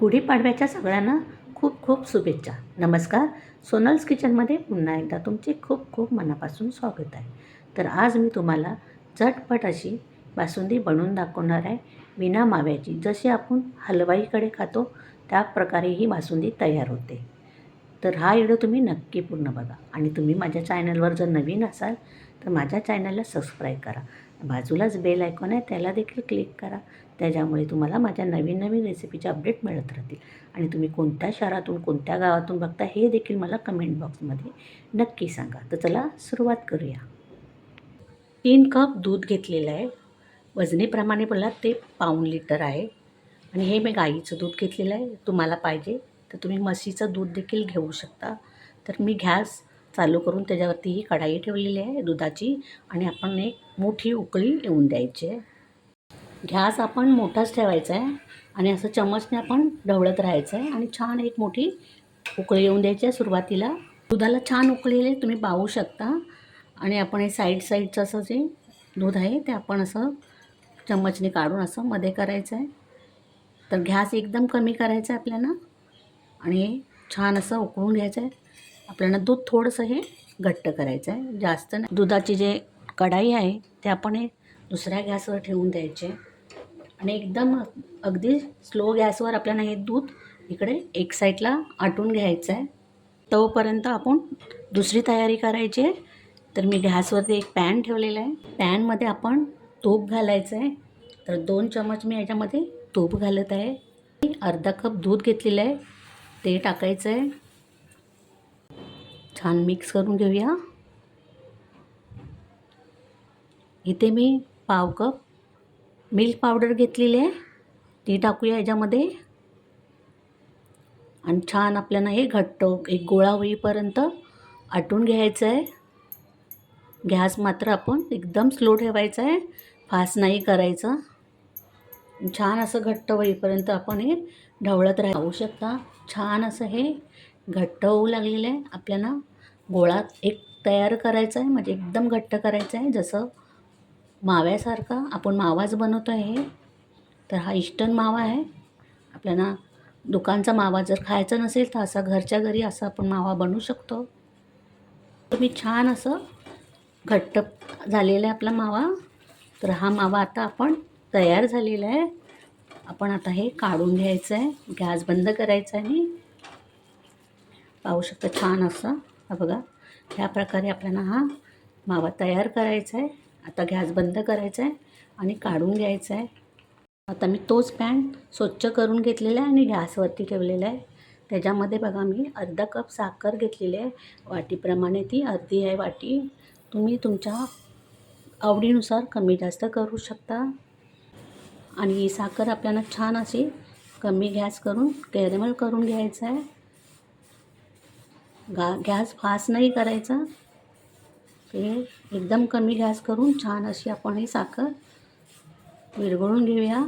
गुढीपाडव्याच्या सगळ्यांना खूप खूप शुभेच्छा. नमस्कार. सोनल्स किचनमध्ये पुन्हा एकदा तुमचे खूप खूप मनापासून स्वागत आहे. तर आज मी तुम्हाला झटपट अशी बासुंदी बनवून दाखवणार आहे, विना माव्याची. जशी आपण हलवाईकडे खातो त्या प्रकारे ही बासुंदी तयार होते. तर हा व्हिडिओ तुम्ही नक्की पूर्ण बघा आणि तुम्ही माझ्या चॅनलवर जर नवीन असाल तर माझ्या चॅनलला सबस्क्राईब करा. बाजूलाच बेल आयकॉन आहे, त्याला देखील क्लिक करा. त्याच्यामुळे तुम्हाला माझ्या नवीन नवीन रेसिपीचे अपडेट मिळत राहतील. आणि तुम्ही कोणत्या शहरातून कोणत्या गावातून बघता हे देखील मला कमेंट बॉक्समध्ये नक्की सांगा. तर चला सुरुवात करूया. 3 कप दूध घेतलेलं आहे. वजनीप्रमाणे बोललात ते पाऊण लिटर आहे. आणि हे मी गाईचं दूध घेतलेलं आहे. तुम्हाला पाहिजे तर तुम्ही म्हशीचं दूध देखील घेऊ शकता. तर मी गॅस चालू करून त्याच्यावरती ही कढाई ठेवलेली आहे दुधाची आणि आपण एक मोठी उकळी येऊन द्यायची आहे. गॅस आपण मोठाच ठेवायचा आहे आणि असं चमचने आपण ढवळत राहायचं आहे आणि छान एक मोठी उकळी येऊन द्यायची आहे. सुरुवातीला दुधाला छान उकळलेले तुम्ही पाहू शकता. आणि आपण हे साईडचं असं जे दूध आहे ते आपण असं चम्मचने काढून असं मध्ये करायचं आहे. तर गॅस एकदम कमी करायचा आहे आपल्याला आणि छान असं उकळून घ्यायचं आहे. आपल्याला दूध थोडंसं हे घट्ट करायचं आहे, जास्त नाही. दुधाची जे कढाई आहे ते आपण हे दुसऱ्या गॅसवर ठेवून द्यायचे आणि एकदम अगदी स्लो गॅसवर आपल्याला हे दूध इकडे एक साईडला आटून घ्यायचं आहे. तोपर्यंत आपण दुसरी तयारी करायची आहे. तर मी गॅसवरती एक पॅन ठेवलेला आहे. पॅनमध्ये आपण तूप घालायचं आहे. तर 2 चमच मी याच्यामध्ये तूप घालत आहे. अर्धा कप दूध घेतलेलं आहे ते टाकायचं आहे. छान मिक्स करून घेऊया. इथे मी पाव कप मिल्क पावडर घेतलेली आहे ती टाकूया याच्यामध्ये आणि छान आपल्याला हे घट्ट एक गोळा होईपर्यंत आटून घ्यायचं आहे. गॅस मात्र आपण एकदम स्लो ठेवायचा आहे, फास्ट नाही करायचं. छान असं घट्ट होईपर्यंत आपण हे ढवळत राहू शकता. छान असं हे घट्ट होऊ लागलेलं आहे. आपल्याला गोळा एक तयार करायचा आहे, म्हणजे एकदम घट्ट करायचं आहे, जसं माव्यासारखा आपण मावाच बनवतो आहे. तर हा इन्स्टंट मावा आहे. आपल्याला दुकानचा मावा जर खायचा नसेल तर असा घरच्या घरी असा आपण मावा बनवू शकतो. तुम्ही छान असं घट्ट झालेला आहे आपला मावा. तर हा मावा आता आपण तयार झालेला आहे. आपण आता हे काढून घ्यायचं आहे. गॅस बंद करायचा आहे आणि पाहू शकता छान असं हा बघा ह्या प्रकारे आपल्याला हा मावा तयार करायचा आहे. आता गॅस बंद करायचा आहे आणि काढून घ्यायचा आहे. आता मी तोच पॅन स्वच्छ करून घेतलेला आहे आणि गॅसवरती ठेवलेला आहे. त्याच्यामध्ये बघा मी अर्धा कप साखर घेतलेली आहे. वाटीप्रमाणे ती अर्धी आहे वाटी. तुम्ही तुमच्या आवडीनुसार कमी जास्त करू शकता. आणि साखर आपल्याला छान अशी कमी गॅस करून कॅरेमल करून घ्यायचं आहे. गॅस फास्ट नाही करायचा. ते एकदम कमी गॅस करून छान अशी आपण ही साखर विरघळून घेऊया.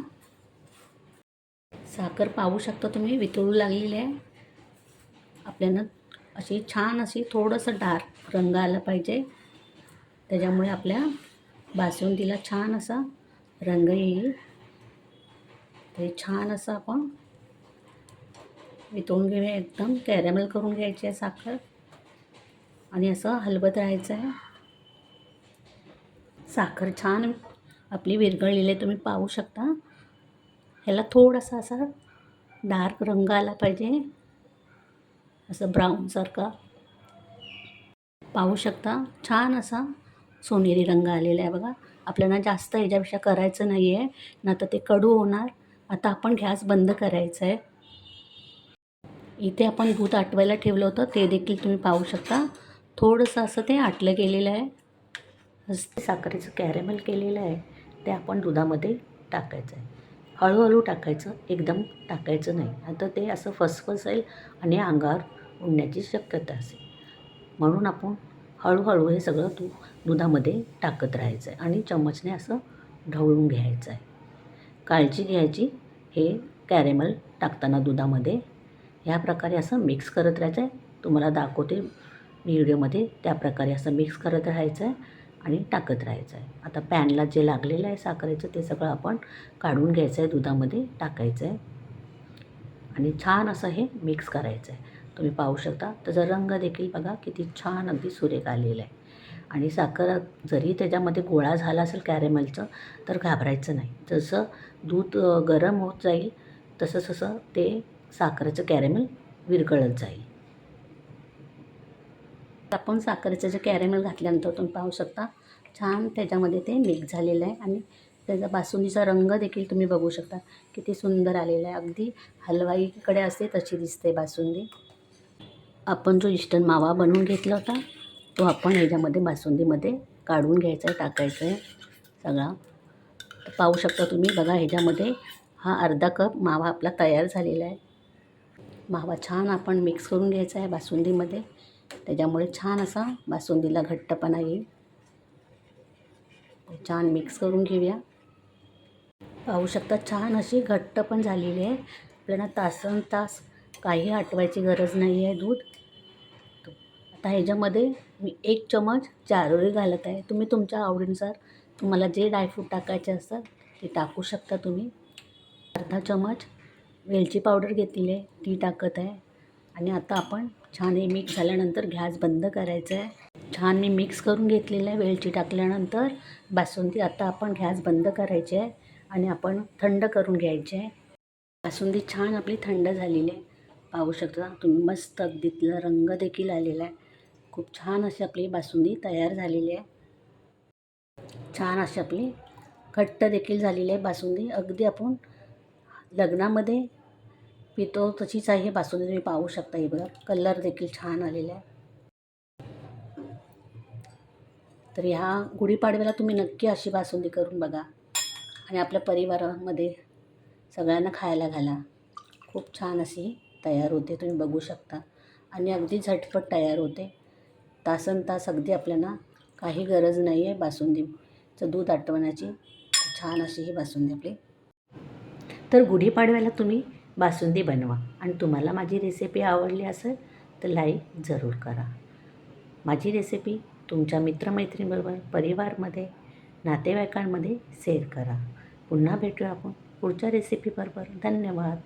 साखर पाहू शकता तुम्ही वितळू लागलेली आहे. आपल्याला अशी छान अशी थोडंसं डार्क रंग आला पाहिजे, त्याच्यामुळे आपल्या बासुंदीला छान असा रंग येईल. ते छान असं आपण वितळून घेऊया. एकदम कॅरेमल करून घ्यायची आहे साखर आणि असं हलवत राहायचं आहे. साखर छान आपली विरघळलेली आहे, तुम्ही पाहू शकता. ह्याला थोडासा असा डार्क रंग आला पाहिजे, असं ब्राऊनसारखा पाहू शकता. छान असा सोनेरी रंग आलेला आहे बघा. आपल्याला जास्त ह्याच्यापेक्षा करायचं नाही आहे, ना तर ते कडू होणार. आता आपण गॅस बंद करायचं आहे. इथे आपण दूध आटवायला ठेवलं होतं ते देखील तुम्ही पाहू शकता. थोडंसं असं ते आटलं गेलेलं आहे. साखरेचं कॅरेमल केलेलं आहे ते आपण दुधामध्ये टाकायचं आहे. हळूहळू टाकायचं, एकदम टाकायचं नाही, आता ते असं फसफसेल आणि अंगावर उडण्याची शक्यता असेल. म्हणून आपण हळूहळू हे सगळं दुधामध्ये टाकत राहायचं आहे आणि चम्मचने असं ढवळून घ्यायचं आहे. काळजी घ्यायची हे कॅरेमल टाकताना दुधामध्ये. ह्या प्रकारे असं मिक्स करत राहायचं आहे. तुम्हाला दाखवते मी व्हिडिओमध्ये, त्या प्रकारे असं मिक्स करत राहायचं आहे आणि टाकत राहायचं आहे. आता पॅनला जे लागलेलं आहे साखरेचं ते सगळं आपण काढून घ्यायचं आहे, दुधामध्ये टाकायचं आहे आणि छान असं हे मिक्स करायचं आहे. तुम्ही पाहू शकता त्याचा रंग देखील बघा किती छान अगदी सुरेख आलेला आहे. आणि साखर जरी त्याच्यामध्ये गोळा झाला असेल कॅरेमलचं तर घाबरायचं नाही. जसं दूध गरम होत जाईल तसं ते साखरेचं कॅरेमल विरघळत जाईल. आपण साखरेचं जे कॅरेमल घातल्यानंतर तुम्ही पाहू शकता छान त्याच्यामध्ये ते मिक्स झालेलं आहे आणि त्याचा बासुंदीचा रंग देखील तुम्ही बघू शकता किती सुंदर आलेला आहे. अगदी हलवाईकडे असते तशी दिसते बासुंदी. आपण जो इन्स्टंट मावा बनवून घेतला होता तो आपण ह्याच्यामध्ये बासुंदीमध्ये काढून घ्यायचा आहे, टाकायचा आहे सगळा. पाहू शकता तुम्ही बघा ह्याच्यामध्ये हा अर्धा कप मावा आपला तयार झालेला आहे. मावा छान आपण मिक्स करून घ्यायचा आहे बासुंदीमध्ये, त्याच्यामुळे छान असा बासुंदीला घट्टपणा येईल. छान मिक्स करून घेऊया. पाहू शकता छान अशी घट्ट पण झालेली आहे. आपल्याला तासनतास काही आटवायची गरज नाही आहे दूध. आता ह्याच्यामध्ये मी 1 चमच चारोळी घालत आहे. तुम्ही तुमच्या आवडीनुसार तुम्हाला जे ड्रायफ्रूट टाकायचे असतात ते टाकू शकता तुम्ही. अर्धा चमच वेलची पावडर घेतलेली आहे ती टाकत आहे. आणि आता आपण छान हे मिक्स झाल्यानंतर गॅस बंद करायचा आहे. छान मी मिक्स करून घेतलेलं आहे वेलची टाकल्यानंतर बासुंदी. आता आपण गॅस बंद करायची आहे आणि आपण थंड करून घ्यायची आहे. बासुंदी छान आपली थंड झालेली आहे. पाहू शकता तुम्ही मस्त अगदी तिला रंग देखील आलेला आहे. खूप छान अशी आपली बासुंदी तयार झालेली आहे. छान अशी आपली घट्ट देखील झालेली आहे बासुंदी. अगदी आपण लग्नामध्ये पितो तशीच आहे बासुंदी. तुम्ही पाहू शकता हे बघा कलर देखील छान आलेला आहे. तर ह्या गुढीपाडव्याला तुम्ही नक्की अशी बासुंदी करून बघा आणि आपल्या परिवारामध्ये सगळ्यांना खायला घाला. खूप छान अशी तयार होते तुम्ही बघू शकता आणि अगदी झटपट तयार होते. तासनतास अगदी आपल्याला काही गरज नाही आहे बासुंदीचं दूध आटवण्याची. छान अशी ही बासुंदी आपली. तर गुढीपाडव्याला तुम्ही बासुंदी बनवा आणि तुम्हाला माझी रेसिपी आवडली असेल तर लाईक जरूर करा. माझी रेसिपी तुमच्या मित्रमैत्रिणीबरोबर, परिवारामध्ये, नातेवाईकांमध्ये शेअर करा. पुन्हा भेटूया आपण पुढच्या रेसिपीबरोबर. धन्यवाद.